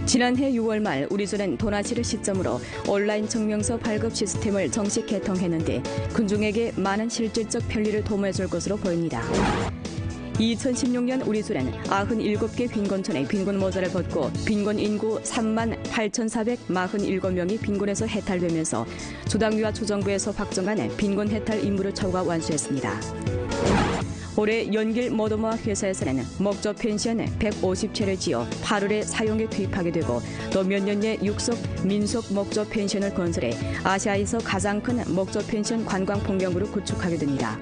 지난해 6월 말 우리조는 도나시를 시점으로 온라인 증명서 발급 시스템을 정식 개통했는데 군중에게 많은 실질적 편리를 도모해줄 것으로 보입니다. 2016년 우리조는 97개 빈곤촌의 빈곤 모자를 벗고 빈곤 인구 38,447명이 빈곤에서 해탈되면서 조당위와 조정부에서 확정한 빈곤 해탈 임무를 처우가 완수했습니다. 올해 연길 모더모아 회사에서는 목조 펜션 150채를 지어 8월에 사용에 투입하게 되고 또 몇 년째 육석 민속 목조 펜션을 건설해 아시아에서 가장 큰 목조 펜션 관광 풍경으로 구축하게 됩니다.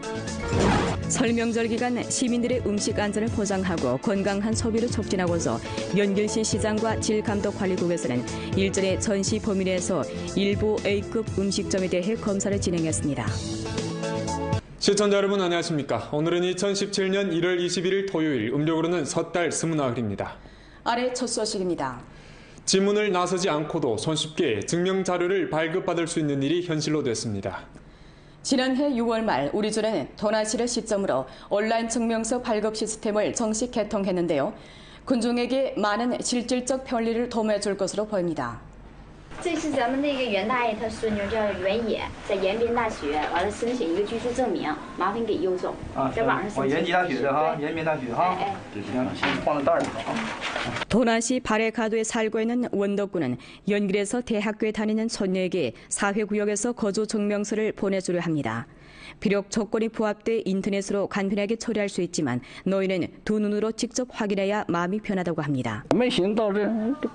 설 명절 기간 시민들의 음식 안전을 보장하고 건강한 소비를 촉진하고서 연길시 시장과 질감독관리국에서는 일전에 전시 범위 내에서 일부 A급 음식점에 대해 검사를 진행했습니다. 시청자 여러분 안녕하십니까. 오늘은 2017년 1월 21일 토요일, 음력으로는 섣달 스문나흘입니다. 아래 첫 소식입니다. 지문을 나서지 않고도 손쉽게 증명자료를 발급받을 수 있는 일이 현실로 됐습니다. 지난해 6월 말 우리조는 도나시를 시점으로 온라인 증명서 발급 시스템을 정식 개통했는데요. 군중에게 많은 실질적 편리를 도모해줄 것으로 보입니다. 这是咱们那个袁大爷，他孙女叫袁野，在延边大学完了申请一个居住证明，麻烦给邮走。在网上申请。我延吉大学的哈，延边大学哈。行，先放在袋里啊。 도나시 바레카도에 살고 있는 원덕군은 연길에서 대학교에 다니는 손녀에게 사회구역에서 거주 증명서를 보내주려 합니다. 비록 조건이 부합돼 인터넷으로 간편하게 처리할 수 있지만 노인은 두 눈으로 직접 확인해야 마음이 편하다고 합니다. 没想到这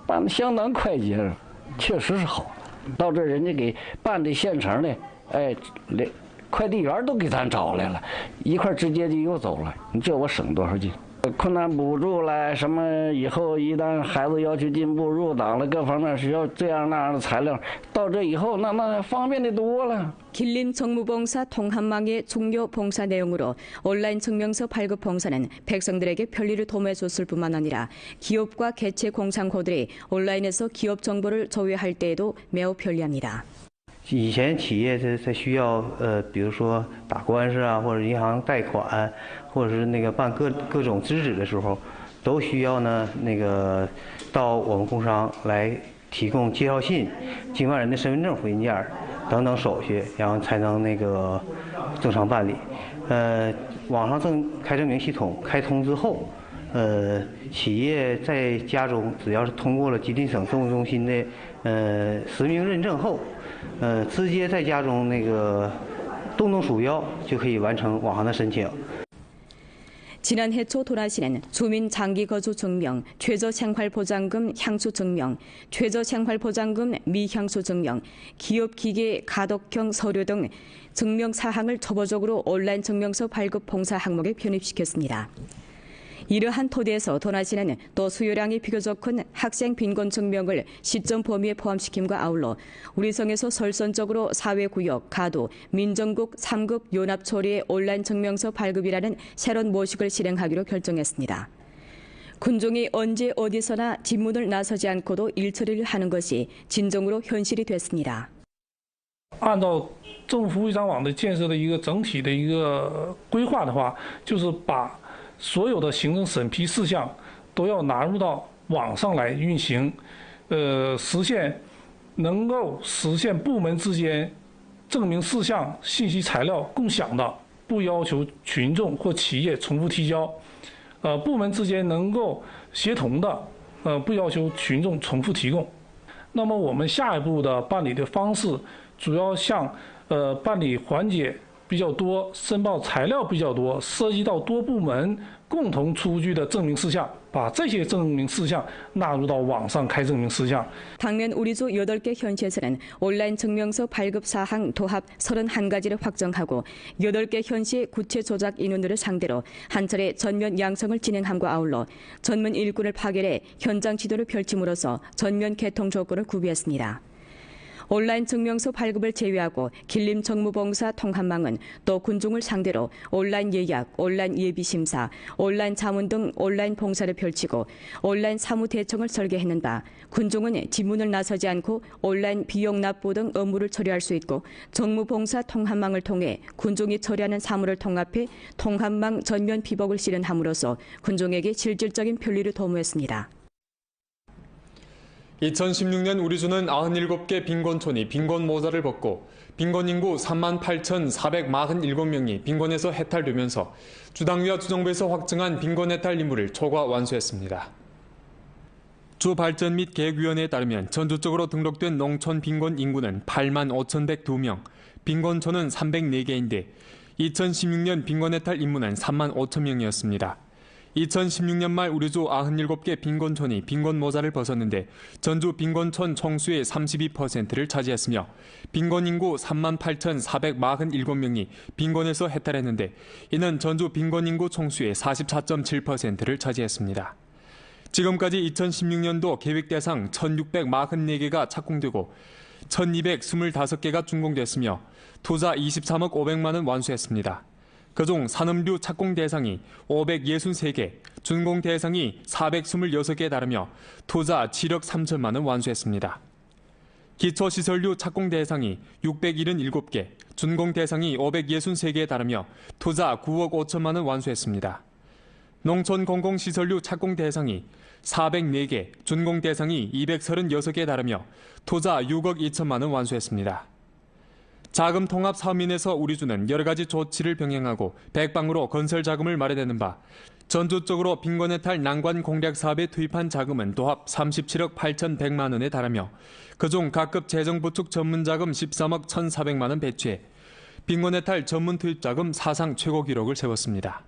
办得相当快捷了，确实是好。到这人家给办的现成的，哎，连快递员都给咱找来了，一块直接就邮走了。你这我省多少劲？ 困难补助啦，什么以后一旦孩子要求进步入党了，各方面需要这样那样的材料，到这以后那方便的多了。 길림 정무봉사 통합망의 중요 봉사 내용으로 온라인 증명서 발급 봉사는 백성들에게 편리를 도모해줬을 뿐만 아니라 기업과 개체 공상코들이 온라인에서 기업 정보를 조회할 때에도 매우 편리합니다. 以前企业它需要比如说打官司啊，或者银行贷款，或者是那个办各种资质的时候，都需要呢那个到我们工商来提供介绍信、境外人的身份证复印件等等手续，然后才能那个正常办理。网上开证明系统开通之后，企业在家中只要是通过了吉林省政务中心的实名认证后。 直接在家中那个动鼠标就可以完成网上的申请。 지난해 초 도나시는 주민 장기 거주 증명, 최저 생활보장금 향수 증명, 최저 생활보장금 미향수 증명, 기업 기계 가독형 서류 등 증명 사항을 초보적으로 온라인 증명서 발급 봉사 항목에 편입시켰습니다. 이러한 토대에서 도나시는 또 수요량이 비교적 큰 학생 빈곤 증명을 시점 범위에 포함시킴과 아울러 우리성에서 설선적으로 사회구역, 가도, 민정국 3급 연합처리의 온라인 증명서 발급이라는 새로운 모식을 실행하기로 결정했습니다. 군중이 언제 어디서나 집문을 나서지 않고도 일처리를 하는 것이 진정으로 현실이 됐습니다. 按照政府服务一张网的建设的一个整体的一个规划的话，就是把 所有的行政审批事项都要纳入到网上来运行，能够实现部门之间证明事项、信息材料共享的，不要求群众或企业重复提交；部门之间能够协同的，不要求群众重复提供。那么我们下一步的办理的方式，主要向办理环节 比较多，申报材料比较多，涉及到多部门共同出具的证明事项，把这些证明事项纳入到网上开证明事项。 당면 우리조 8개 현시에서는 온라인 증명서 발급 사항 도합 31가지를 확정하고 8개 현시의 구체 조작 인원들을 상대로 한 차례 전면 양성을 진행함과 아울러 전면 일꾼을 파견해 현장 지도를 펼침으로써 전면 개통 조건을 구비했습니다. 온라인 증명서 발급을 제외하고 길림 정무봉사 통합망은 또 군중을 상대로 온라인 예약, 온라인 예비심사, 온라인 자문 등 온라인 봉사를 펼치고 온라인 사무 대청을 설계했는 바 군중은 지문을 나서지 않고 온라인 비용 납부 등 업무를 처리할 수 있고 정무봉사 통합망을 통해 군중이 처리하는 사무를 통합해 통합망 전면 비복을 실현함으로써 군중에게 실질적인 편리를 도모했습니다. 2016년 우리주는 97개 빈곤촌이 빈곤 모자를 벗고 빈곤 인구 38,447명이 빈곤에서 해탈되면서 주당위와 주정부에서 확정한 빈곤 해탈 임무를 초과 완수했습니다. 주 발전 및 계획위원회에 따르면 전주적으로 등록된 농촌 빈곤 인구는 85,102명, 빈곤촌은 304개인데 2016년 빈곤 해탈 임무는 35,000명이었습니다. 2016년 말 우리주 97개 빈곤촌이 빈곤 모자를 벗었는데 전주 빈곤촌 총수의 32%를 차지했으며 빈곤 인구 38,447명이 빈곤에서 해탈했는데 이는 전주 빈곤 인구 총수의 44.7%를 차지했습니다. 지금까지 2016년도 계획 대상 1,644개가 착공되고 1,225개가 준공됐으며 투자 23억 500만 원 완수했습니다. 그중 산업류 착공 대상이 563개, 준공 대상이 426개에 달하며 투자 7억 3천만 원 완수했습니다. 기초시설류 착공 대상이 677개, 준공 대상이 563개에 달하며 투자 9억 5천만 원 완수했습니다. 농촌 공공시설류 착공 대상이 404개, 준공 대상이 236개에 달하며 투자 6억 2천만 원 완수했습니다. 자금 통합 사업인에서 우리주는 여러 가지 조치를 병행하고 백방으로 건설 자금을 마련하는 바 전주 쪽으로 빈곤 해탈 난관 공략 사업에 투입한 자금은 도합 37억 8,100만 원에 달하며 그중 각급 재정부축 전문 자금 13억 1,400만 원 배치해 빈곤 해탈 전문 투입 자금 사상 최고 기록을 세웠습니다.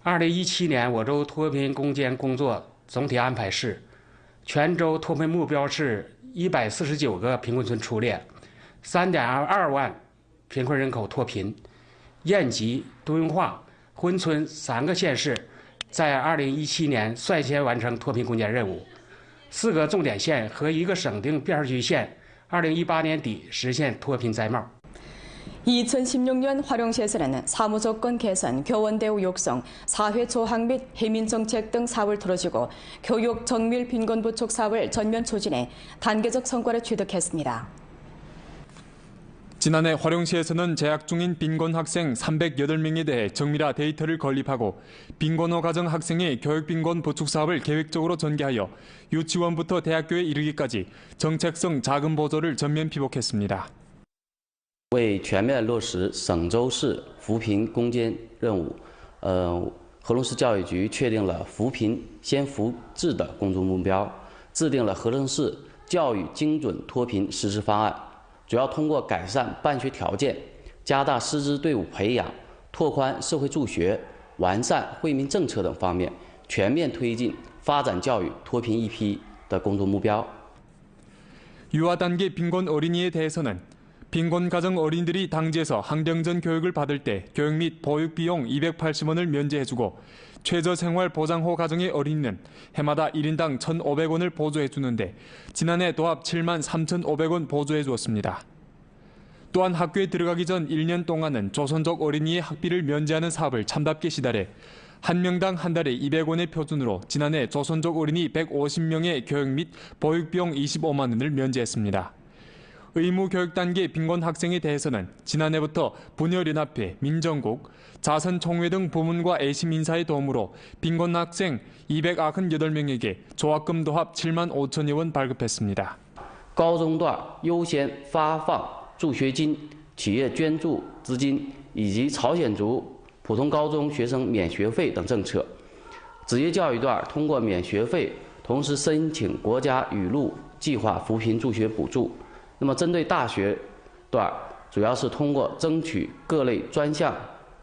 2017年我州脱贫攻坚工作总体安排是，全州脱贫目标是149个贫困村出列。3.2万贫困人口脱贫，燕吉、都运化、珲春3个县市在2017年率先完成脱贫攻坚任务，4个重点县和1个省定变化区县2018年底实现脱贫摘帽。 2016년 화룡시에서는 사무조건 개선, 교원대우 육성, 사회 조학 및 해민정책 등 사업을 틀어주고 교육 정밀 빈곤 부축 사업을 전면 추진해 단계적 성과를 취득했습니다. 지난해 화룡시에서는 재학 중인 빈곤 학생 308명에 대해 정밀화 데이터를 건립하고 빈곤호 가정 학생의 교육 빈곤 부축 사업을 계획적으로 전개하여 유치원부터 대학교에 이르기까지 정책성 자금 보조를 전면 피복했습니다. 为全面落实省州市扶贫攻坚任务，合隆市教育局确定了扶贫先扶志的工作目标，制定了合隆市教育精准脱贫实施方案。 主要通过改善办学条件、加大师资队伍培养、拓宽社会助学、完善惠民政策等方面，全面推进发展教育脱贫一批的工作目标。 유아 단계 빈곤 어린이에 대해서는 빈곤 가정 어린이들이 당지에서 학령전 교육을 받을 때 교육 및 보육 비용 280원을 면제해주고 최저생활보장호 가정의 어린이는 해마다 1인당 1,500원을 보조해주는데 지난해 도합 7만 3,500원 보조해주었습니다. 또한 학교에 들어가기 전 1년 동안은 조선족 어린이의 학비를 면제하는 사업을 참답게 시달해 한 명당 한 달에 200원의 표준으로 지난해 조선족 어린이 150명의 교육 및 보육 비용 25만 원을 면제했습니다. 의무 교육 단계 빈곤 학생에 대해서는 지난해부터 분열연합회, 민정국, 자선총회 등 부문과 애심 인사의 도움으로 빈곤 학생 298명에게 조합금 도합 7만 5천여 원 발급했습니다. 高中段优先发放助学金、企业捐助资金以及朝鲜族普通高中学生免学费等政策。职业教育段通过免学费，同时申请国家雨露计划扶贫助学补助。 那么，针对大学段，主要是通过争取各类专项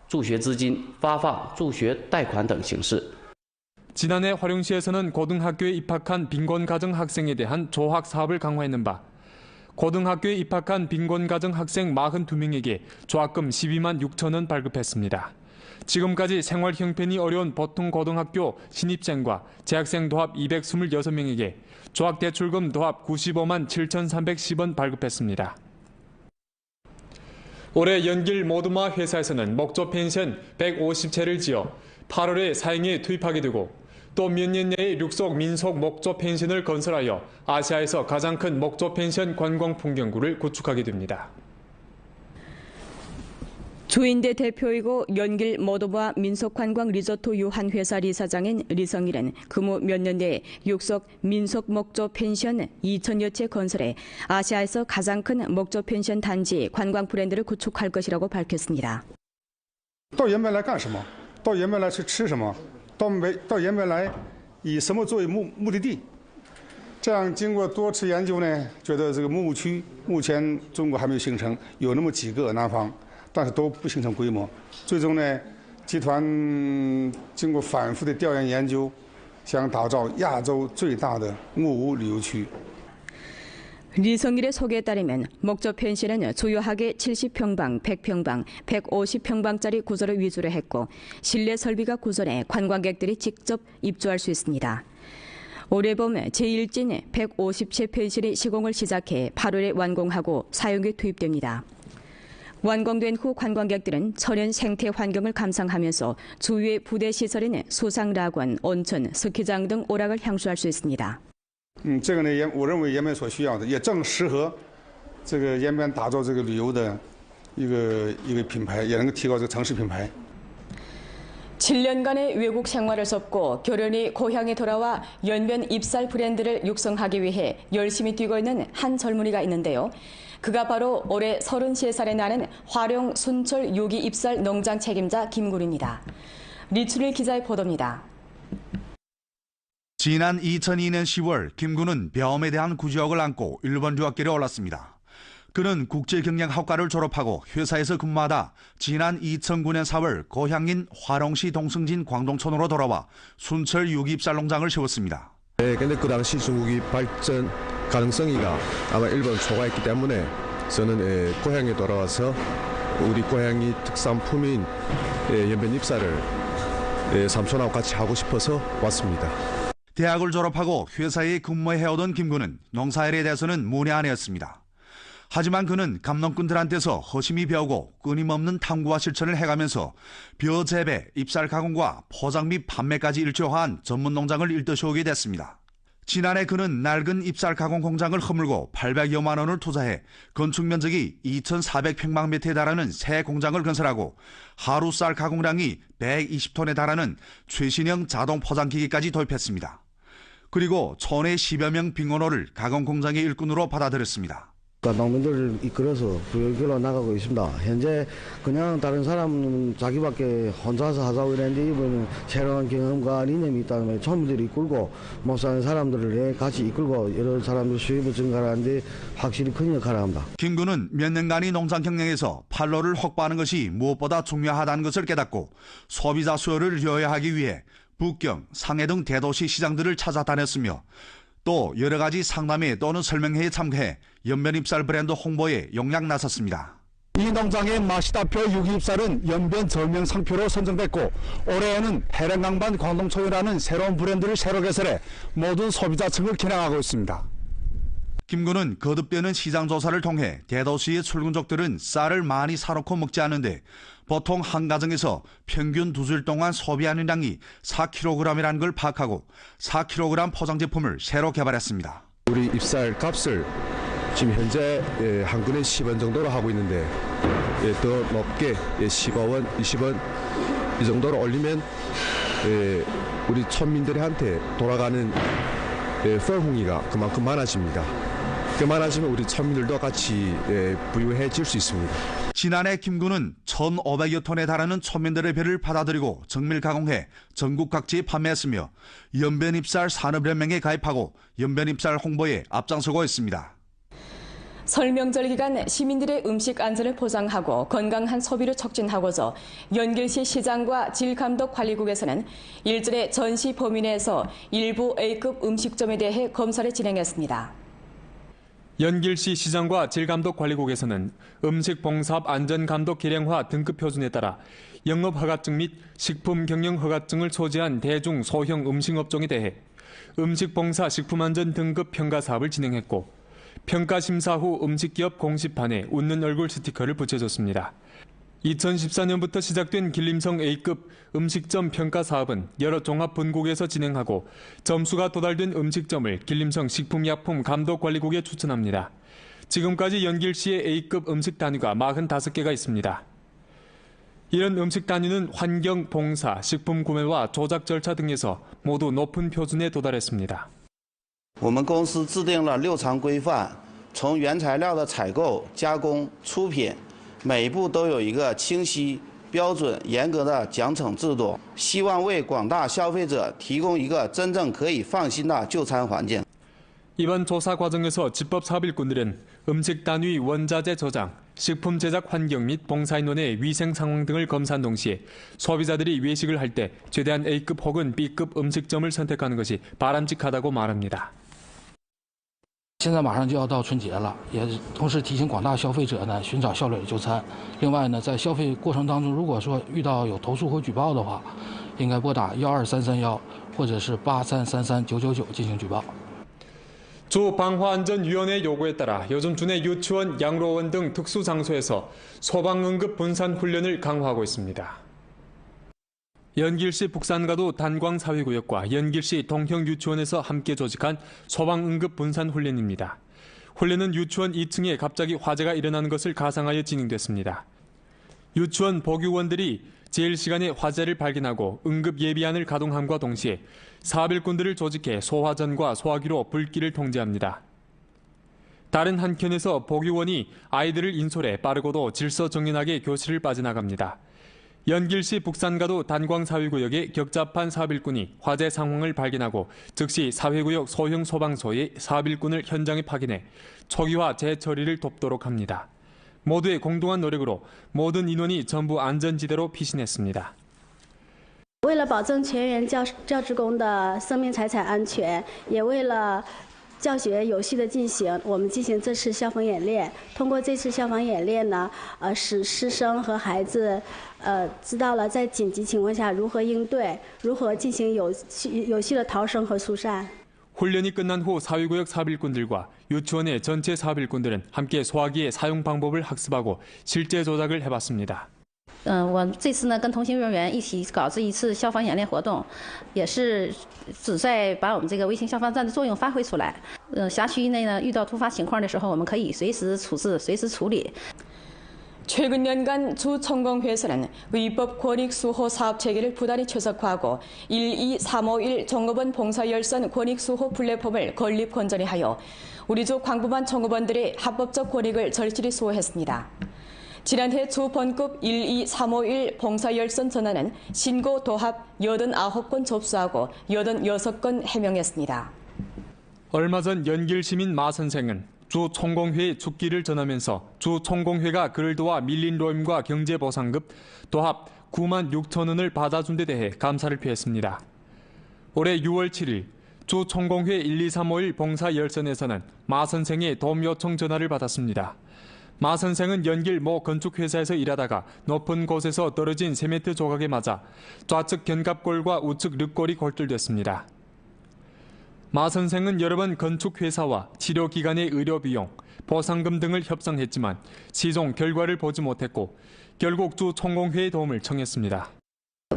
助学资金、发放助学贷款等形式。 지난해 화룡시에서는 고등학교에 입학한 빈곤 가정 학생에 대한 조학 사업을 강화했는 바 고등학교에 입학한 빈곤 가정 학생 42명에게 조학금 12만 6천 원 발급했습니다. 지금까지 생활 형편이 어려운 보통 고등학교 신입생과 재학생 도합 226명에게 조학대출금 도합 95만 7,310원 발급했습니다. 올해 연길 모두마 회사에서는 목조 펜션 150채를 지어 8월에 사행에 투입하게 되고 또 몇 년 내에 육속 민속 목조 펜션을 건설하여 아시아에서 가장 큰 목조 펜션 관광 풍경구를 구축하게 됩니다. 조인대 대표이고 연길 머더바 민속관광 리조트 유한회사 이사장인 리성일은 근무 몇 년 내에 육석 민속목조 펜션 2,000여 채 건설해 아시아에서 가장 큰 목조 펜션 단지 관광 브랜드를 구축할 것이라고 밝혔습니다. 到延边来干什么？到延边来是吃什么？到延边来以什么作为目的地？这样经过多次研究呢，觉得这个木屋区目前中国还没有形成，有那么几个南方。 但是都不形成规模，最终呢，集团经过反复的调研研究，想打造亚洲最大的木屋旅游区。 리성일의 소개에 따르면 목조 펜션은 주요하게 70평방, 100평방, 150평방짜리 구조를 위주로 했고 실내 설비가 구전해 관광객들이 직접 입주할 수 있습니다. 올해 봄 제1진 150채 펜션이 시공을 시작해 8월에 완공하고 사용에 투입됩니다. 완공된 후 관광객들은 천연 생태 환경을 감상하면서 주위의 부대 시설인 수상락원, 온천, 스키장 등 오락을 향수할 수 있습니다. 这个呢，我认为延边所需要的，也正适合这个延边打造这个旅游的一个品牌，也能够提高这个城市品牌。 7년간의 외국 생활을 접고 결혼이 고향에 돌아와 연변 입살 브랜드를 육성하기 위해 열심히 뛰고 있는 한 젊은이가 있는데요. 그가 바로 올해 33살에 나는 화룡 순철 유기 입살 농장 책임자 김군입니다. 리춘일 기자의 보도입니다. 지난 2002년 10월 김군은 병험에 대한 구지역을 안고 일본 유학길에 올랐습니다. 그는 국제경영학과를 졸업하고 회사에서 근무하다 지난 2009년 4월 고향인 화롱시 동승진 광동촌으로 돌아와 순철 유기입살 농장을 세웠습니다. 네, 근데 그 당시 중국이 발전 가능성이가 아마 일본 초과했기 때문에 저는 고향에 돌아와서 우리 고향이 특산품인 연변 입살을 삼촌하고 같이 하고 싶어서 왔습니다. 대학을 졸업하고 회사에 근무해오던 김군은 농사일에 대해서는 문외 아니었습니다. 하지만 그는 감농꾼들한테서 허심히 배우고 끊임없는 탐구와 실천을 해가면서 벼 재배, 입살 가공과 포장 및 판매까지 일조한 전문 농장을 일떠세우게 됐습니다. 지난해 그는 낡은 입살 가공 공장을 허물고 800여만 원을 투자해 건축 면적이 2,400평방미터에 달하는 새 공장을 건설하고 하루 쌀 가공량이 120톤에 달하는 최신형 자동 포장기기까지 도입했습니다. 그리고 촌의 10여 명 빙원호를 가공 공장의 일꾼으로 받아들였습니다. 농민들을 이끌어서 부여길로 나가고 있습니다. 현재 그냥 다른 사람은 자기밖에 혼자서 하자고 이랬는데 이번에는 새로운 경험과理念이 있다면 촌민들이 이끌고 목사하는 사람들을 같이 이끌고 여러 사람들 수입을 증가하는데 확실히 큰 역할을 합니다. 김군은 몇 년간의 농장 경영에서 판로를 확보하는 것이 무엇보다 중요하다는 것을 깨닫고 소비자 수요를 여야하기 위해 북경, 상해 등 대도시 시장들을 찾아다녔으며 또 여러 가지 상담회 또는 설명회에 참가해 연변 입살 브랜드 홍보에 용약 나섰습니다. 이 농장의 마시다표 유기입살은 연변 절명 상표로 선정됐고 올해에는 해령강반 광동초유라는 새로운 브랜드를 새로 개설해 모든 소비자층을 겨냥하고 있습니다. 김군은 거듭되는 시장 조사를 통해 대도시의 출근족들은 쌀을 많이 사놓고 먹지 않는데 보통 한 가정에서 평균 2주일 동안 소비하는 양이 4kg이라는 걸 파악하고 4kg 포장 제품을 새로 개발했습니다. 우리 입살 값을 지금 현재 한 근에 10원 정도로 하고 있는데 더 높게 15원, 20원 이 정도로 올리면 우리 촌민들한테 돌아가는 펄홍이가 그만큼 많아집니다. 그만하시면 우리 촌민들도 같이 부유해질 수 있습니다. 지난해 김군은 1,500여 톤에 달하는 촌민들의 배를 받아들이고 정밀 가공해 전국 각지에 판매했으며 연변입살 산업연맹에 가입하고 연변입살 홍보에 앞장서고 있습니다. 설 명절 기간 시민들의 음식 안전을 보장하고 건강한 소비를 촉진하고자 연길시 시장과 질감독관리국에서는 일전에 전시 범위 내에서 일부 A급 음식점에 대해 검사를 진행했습니다. 연길시 시장과 질감독관리국에서는 음식봉사업 안전감독 기량화 등급 표준에 따라 영업허가증 및 식품경영허가증을 소지한 대중 소형 음식업종에 대해 음식봉사 식품안전 등급 평가 사업을 진행했고 평가심사 후 음식기업 공시판에 웃는 얼굴 스티커를 붙여줬습니다. 2014년부터 시작된 길림성 A급 음식점 평가 사업은 여러 종합분국에서 진행하고 점수가 도달된 음식점을 길림성 식품약품감독관리국에 추천합니다. 지금까지 연길시에 A급 음식 단위가 45개가 있습니다. 이런 음식 단위는 환경, 봉사, 식품 구매와 조작 절차 등에서 모두 높은 표준에 도달했습니다. 我们公司制定了6常规范，从原材料的采购、加工、出品，每一步都有一个清晰、标准、严格的奖惩制度，希望为广大消费者提供一个真正可以放心的就餐环境。 이번 조사 과정에서 집법사업일꾼들은 음식 단위 원자재 저장, 식품 제작 환경 및 봉사인원의 위생 상황 등을 검사한 동시에 소비자들이 외식을 할 때 최대한 A급 혹은 B급 음식점을 선택하는 것이 바람직하다고 말합니다. 现在马上就要到春节了，也同时提醒广大消费者呢，寻找效率的就餐。另外呢，在消费过程当中，如果说遇到有投诉或举报的话，应该拨打12331或者是83339999进行举报。 주 방화안전위원회 요구에 따라 요즘 주내 유치원, 양로원 등 특수장소에서 소방응급 분산 훈련을 강화하고 있습니다. 연길시 북산가도 단광사회구역과 연길시 동형유치원에서 함께 조직한 소방응급 분산 훈련입니다. 훈련은 유치원 2층에 갑자기 화재가 일어나는 것을 가상하여 진행됐습니다. 유치원 보육원들이 제일 시간에 화재를 발견하고 응급 예비안을 가동함과 동시에 사업일꾼들을 조직해 소화전과 소화기로 불길을 통제합니다. 다른 한켠에서 보육원이 아이들을 인솔해 빠르고도 질서정연하게 교실을 빠져나갑니다. 연길시 북산가도 단광사회구역의 격잡한 사업일꾼이 화재 상황을 발견하고 즉시 사회구역 소형 소방서의 사업일꾼을 현장에 파견해 초기화 재처리를 돕도록 합니다. 모두의 공동한 노력으로 모든 인원이 전부 안전지대로 피신했습니다. 为了保证全员教职工的生命财产安全，也为了教学有序的进行，我们进行这次消防演练。通过这次消防演练呢，使师生和孩子知道了在紧急情况下如何应对，如何进行有序的逃生和疏散。 훈련이 끝난 후 사회구역 사업일꾼들과 유치원의 전체 사업일꾼들은 함께 소화기의 사용 방법을 학습하고 실제 조작을 해봤습니다. 我这次呢跟同行人员一起搞这一次消防演练活动，也是旨在把我们这个微型消防站的作用发挥出来。辖区内呢遇到突发情况的时候，我们可以随时处置、随时处理。 최근 연간 주천공회에서는 위법 권익 수호 사업 체계를 부단히 최적화하고 12351 종업원 봉사열선 권익 수호 플랫폼을 건립 건전히하여 우리 주 광부만 종업원들의 합법적 권익을 절실히 수호했습니다. 지난해 주 본급 12351 봉사열선 전화는 신고 도합 89건 접수하고 86건 해명했습니다. 얼마 전 연길 시민 마 선생은 주 총공회에 축기를 전하면서 주 총공회가 그를 도와 밀린 로임과 경제보상급 도합 9만 6천 원을 받아준 데 대해 감사를 표했습니다. 올해 6월 7일 주 총공회 12351 봉사열선에서는 마 선생의 도움 요청 전화를 받았습니다. 마 선생은 연길 모 건축회사에서 일하다가 높은 곳에서 떨어진 세멘트 조각에 맞아 좌측 견갑골과 우측 륵골이 골절됐습니다. 마 선생은 여러 번 건축회사와 치료기관의 의료비용, 보상금 등을 협상했지만 최종 결과를 보지 못했고 결국 주 총공회의 도움을 청했습니다.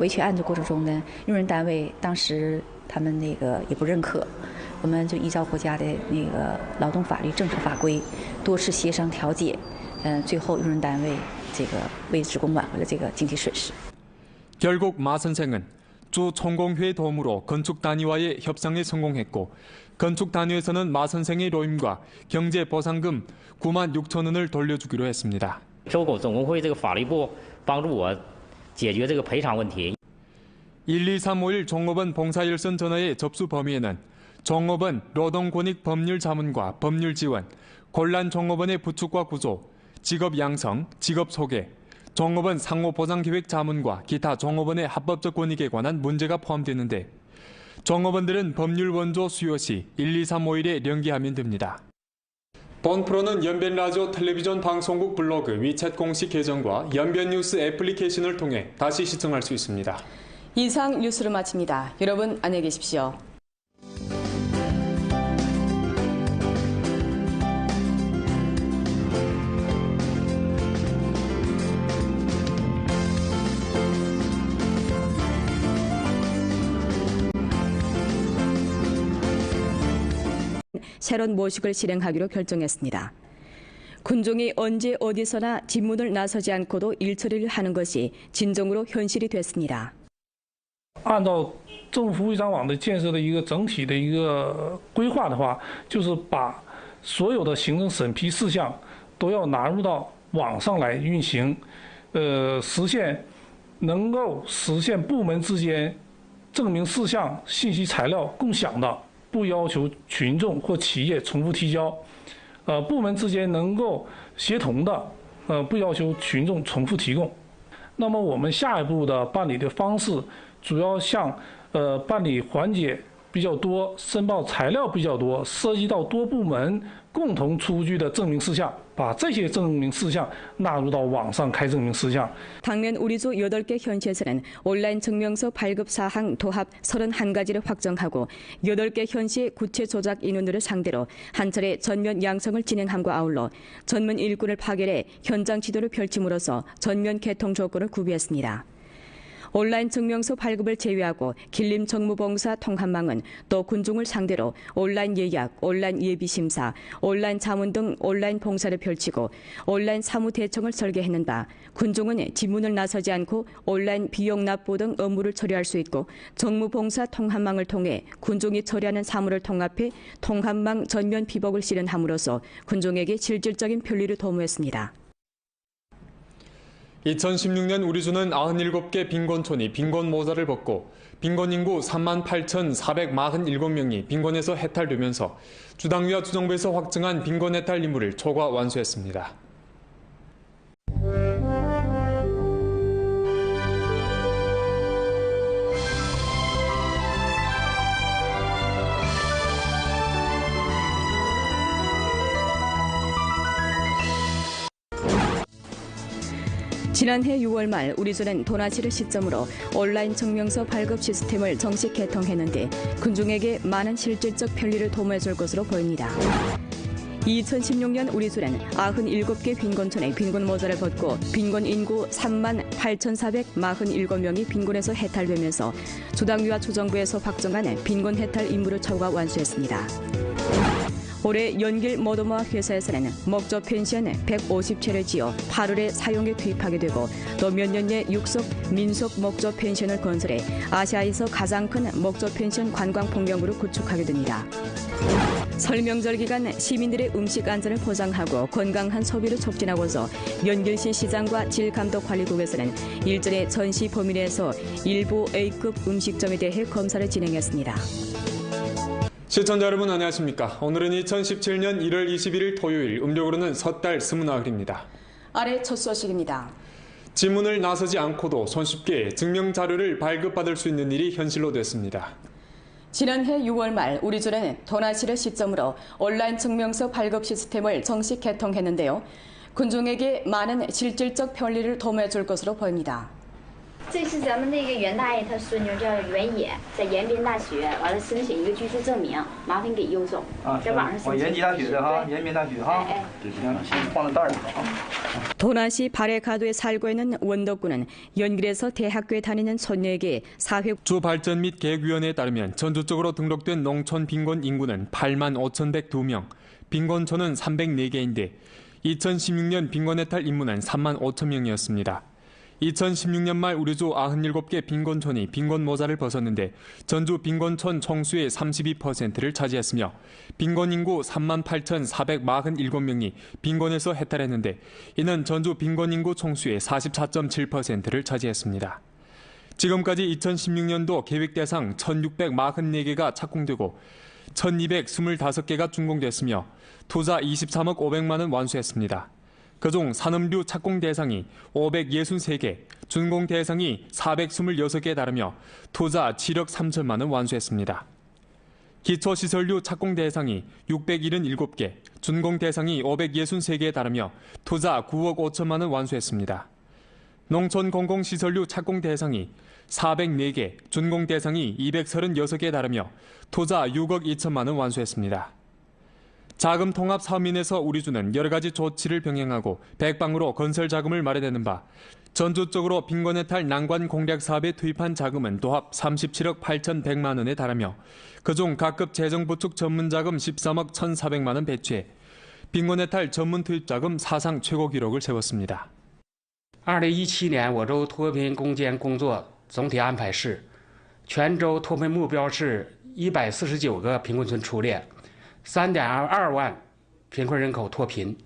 维权案的过程中呢，用人单位当时他们也不认可，我们就依照国家的劳动法律、政治法规，多次协商调解，最后用人单位为职工挽回了经济损失。 결국 마 선생은 주 총공회의 도움으로 건축단위와의 협상에 성공했고 건축단위에서는 마 선생의 로임과 경제보상금 9만 6천 원을 돌려주기로 했습니다. 周总工会法律部帮助我解决赔偿问题。 12351 종업원 봉사열선 전화의 접수 범위에는 종업원 노동권익법률자문과 법률지원, 곤란 종업원의 부축과 구조, 직업 양성, 직업 소개, 종업원 상호보장계획 자문과 기타 종업원의 합법적 권익에 관한 문제가 포함되는데 종업원들은 법률 원조 수요 시 12351에 연계하면 됩니다. 본 프로는 연변 라디오 텔레비전 방송국 블로그 위챗 공식 계정과 연변 뉴스 애플리케이션을 통해 다시 시청할 수 있습니다. 이상 뉴스를 마칩니다. 여러분 안녕히 계십시오. 새로운 모식을 실행하기로 결정했습니다. 군종이 언제 어디서나 집문을 나서지 않고도 일처리를 하는 것이 진정으로 현실이 됐습니다. 按照政府会展网的建设的一个整体的一个规划的话，就是把所有的行政审批事项都要纳入到网上来运行，能够实现部门之间证明事项、信息材料共享的，不要求群众或企业重复提交。部门之间能够协同的，不要求群众重复提供。那么我们下一步的办理的方式，主要向办理环节比较多、申报材料比较多、涉及到多部门共同出具的证明事项，把这些证明事项纳入到网上开证明事项。 당면 우리주 8개 현시에서는 온라인 증명서 발급 사항 도합 31가지를 확정하고 8개 현시의 구체 조작 인원들을 상대로 한 차례 전면 양성을 진행함과 아울러 전문 일꾼을 파견해 현장 지도를 펼침으로써 전면 개통 조건을 구비했습니다. 온라인 증명서 발급을 제외하고 길림 정무봉사 통합망은 또 군중을 상대로 온라인 예약, 온라인 예비심사, 온라인 자문 등 온라인 봉사를 펼치고 온라인 사무 대청을 설계했는 바 군중은 집문을 나서지 않고 온라인 비용 납부 등 업무를 처리할 수 있고 정무봉사 통합망을 통해 군중이 처리하는 사무를 통합해 통합망 전면 비복을 실현함으로써 군중에게 실질적인 편리를 도모했습니다. 2016년 우리주는 97개 빈곤촌이 빈곤모자를 벗고 빈곤인구 38,447명이 빈곤에서 해탈되면서 주당위와 주정부에서 확정한 빈곤 해탈 임무를 초과 완수했습니다. 지난해 6월 말 우리주는 도나시를 시점으로 온라인 증명서 발급 시스템을 정식 개통했는데 군중에게 많은 실질적 편리를 도모해줄 것으로 보입니다. 2016년 우리주는 97개 빈곤촌의 빈곤 모자를 벗고 빈곤 인구 38,447명이 빈곤에서 해탈되면서 주당위와 주정부에서 확정한 빈곤 해탈 임무를 초과 완수했습니다. 올해 연길 모더마 회사에서는 목조 펜션 150채를 지어 8월에 사용에 투입하게 되고 또 몇 년 내 육석 민속 목조 펜션을 건설해 아시아에서 가장 큰 목조 펜션 관광 폭력으로 구축하게 됩니다. 설 명절 기간 시민들의 음식 안전을 보장하고 건강한 소비를 촉진하고서 연길시 시장과 질감독관리국에서는 일전에 전시 범위 내에서 일부 A급 음식점에 대해 검사를 진행했습니다. 시청자 여러분 안녕하십니까. 오늘은 2017년 1월 21일 토요일 음력으로는 섣달 스문나흘입니다. 아래 첫 소식입니다. 지문을 나서지 않고도 손쉽게 증명자료를 발급받을 수 있는 일이 현실로 됐습니다. 지난해 6월 말 우리주는 도나시를 시점으로 온라인 증명서 발급 시스템을 정식 개통했는데요. 군중에게 많은 실질적 편리를 도모해줄 것으로 보입니다. 这是咱们那个袁大爷，他孙女叫袁野，在延边大学完了申请一个居住证明，麻烦给邮走，在网上申请。我延吉大学的哈，延边大学哈。行，先放在袋里啊。 도나시 바레카도에 살고 있는 원덕군은 연길에서 대학교에 다니는 손녀에게 사회 주 발전 및 계획위원회에 따르면 전주적으로 등록된 농촌 빈곤 인구는 85,102명, 빈곤촌은 304개인데 2016년 빈곤 해탈 인구는 35,000명이었습니다. 2016년 말 우리주 97개 빈곤촌이 빈곤모자를 벗었는데 전주 빈곤촌 총수의 32%를 차지했으며 빈곤인구 38,447명이 빈곤에서 해탈했는데 이는 전주 빈곤인구 총수의 44.7%를 차지했습니다. 지금까지 2016년도 계획 대상 1,644개가 착공되고 1,225개가 준공됐으며 투자 23억 500만 원 완수했습니다. 그중 산업류 착공 대상이 563개, 준공 대상이 426개에 달하며 투자 7억 3천만 원 완수했습니다. 기초시설류 착공 대상이 677개, 준공 대상이 563개에 달하며 투자 9억 5천만 원 완수했습니다. 농촌 공공시설류 착공 대상이 404개, 준공 대상이 236개에 달하며 투자 6억 2천만 원 완수했습니다. 자금 통합 사업민에서 우리주는 여러 가지 조치를 병행하고 백방으로 건설 자금을 마련하는 바 전주 쪽으로 빈곤 해탈 난관 공략 사업에 투입한 자금은 도합 37억 8,100만 원에 달하며 그중 각급 재정 부축 전문 자금 13억 1,400만 원 배치해 빈곤해탈 전문 투입자금 사상 최고 기록을 세웠습니다. 2017年我州脱贫攻坚工作总体安排是，全州脱贫目标是149个贫困村出列，3.2万贫困人口脱贫。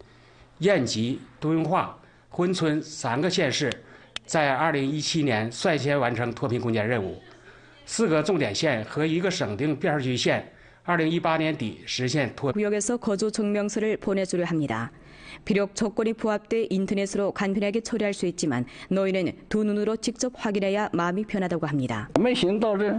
燕吉、都庸化、珲春3个县市在2017年率先完成脱贫攻坚任务，4个重点县和1个省定边区县2018年底实现脱贫。 구역에서 거주 증명서를 보내주려 합니다. 비록 조건이 부합돼 인터넷으로 간편하게 처리할 수 있지만 노인은 두 눈으로 직접 확인해야 마음이 편하다고 합니다. 没想到这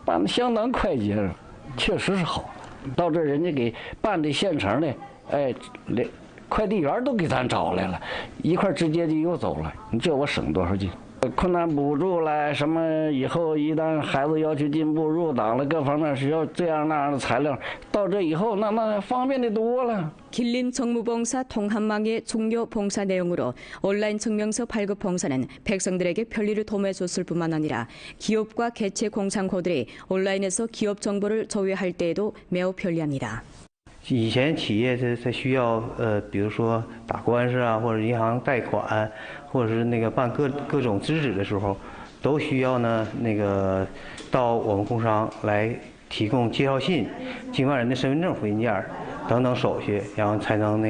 办得相当快捷了，确实是好。到这人家给办的现成的，哎，连快递员都给咱找来了，一块直接就又走了。你这我省多少劲？困难补助啦，什么以后一旦孩子要求进步入党了，各方面需要这样那样的材料，到这以后那方便的多了。 길림 정무봉사 통합망의 중요 봉사 내용으로 온라인 증명서 발급 봉사는 백성들에게 편리를 도모해줬을 뿐만 아니라 기업과 개체 공상코들이 온라인에서 기업 정보를 조회할 때에도 매우 편리합니다. 以前企业在需要比如说打官司啊，或者银行贷款，或者是那个办各种资质的时候，都需要呢到我们工商来提供介绍信、经办人的身份证复印件等等手续，然后才能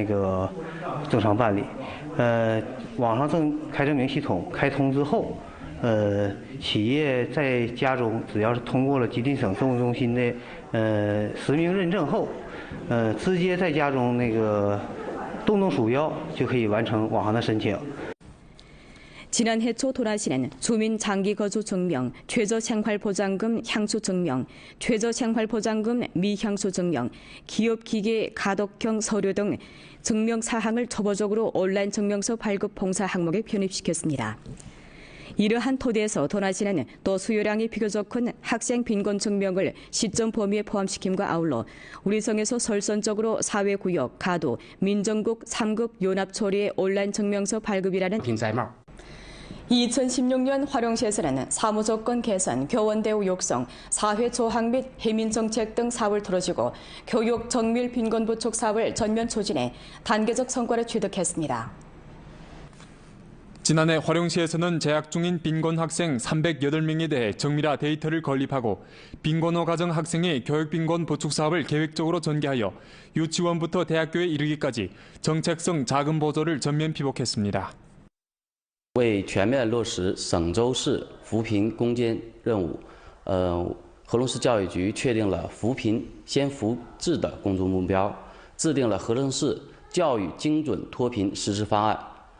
正常办理。网上开证明系统开通之后，企业在家中只要是通过了吉林省政务中心的实名认证后。 直接在家中动鼠标就可以完成网上的申请。 지난해 초 도라시는 주민 장기 거주 증명, 최저 생활 보장금 향수 증명, 최저 생활 보장금 미향수 증명, 기업 기계 가독형 서류 등 증명 사항을 초보적으로 온라인 증명서 발급 봉사 항목에 편입시켰습니다. 이러한 토대에서 도나시는 또 수요량이 비교적 큰 학생 빈곤 증명을 시점 범위에 포함시킴과 아울러 우리 성에서 설선적으로 사회구역, 가도, 민정국 3급 연합처리의 온라인 증명서 발급이라는 2016년 화령시에서는 사무조건 개선, 교원대우 육성, 사회 조학 및 해민정책 등 사업을 틀어주고 교육 정밀 빈곤 부축 사업을 전면 추진해 단계적 성과를 취득했습니다. 지난해 화령시에서는 재학 중인 빈곤 학생 308명에 대해 정밀화 데이터를 건립하고 빈곤호 가정 학생의 교육빈곤 보충 사업을 계획적으로 전개하여 유치원부터 대학교에 이르기까지 정책성 자금 보조를 전면 피복했습니다. 为全面落实省州市扶贫攻坚任务，合隆市教育局确定了扶贫先扶治的工作目标，制定了合隆市教育精准脱贫实施方案。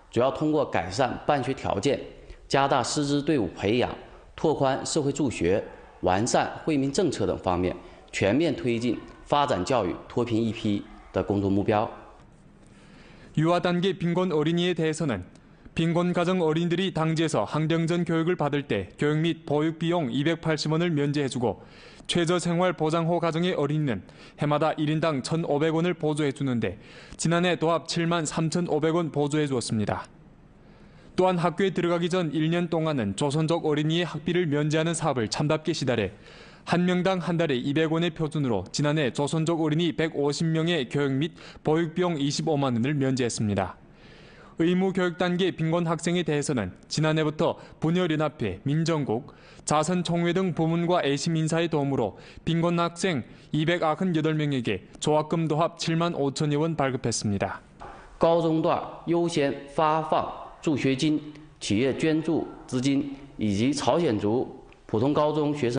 主要通过改善办学条件、加大师资队伍培养、拓宽社会助学、完善惠民政策等方面，全面推进发展教育脱贫一批的工作目标。 유아 단계 빈곤 어린이에 대해서는 빈곤 가정 어린이들이 당지에서 학령전 교육을 받을 때 교육 및 보육 비용 280원을 면제해주고 최저생활 보장호 가정의 어린이는 해마다 1인당 1,500원을 보조해주는데 지난해 도합 7만 3,500원 보조해주었습니다. 또한 학교에 들어가기 전 1년 동안은 조선족 어린이의 학비를 면제하는 사업을 참답게 시달해 한 명당 한 달에 200원의 표준으로 지난해 조선족 어린이 150명의 교육 및 보육 비용 25만 원을 면제했습니다. 의무 교육 단계 빈곤 학생에 대해서는 지난해부터 분열연합회, 민정국, 자선총회 등 부문과 애심 인사의 도움으로 빈곤 학생 298명에게 조합금 도합 7만 5천여 원 발급했습니다. 高中段优先发放助学金、企业捐助资金以及朝鲜族普通高中学生。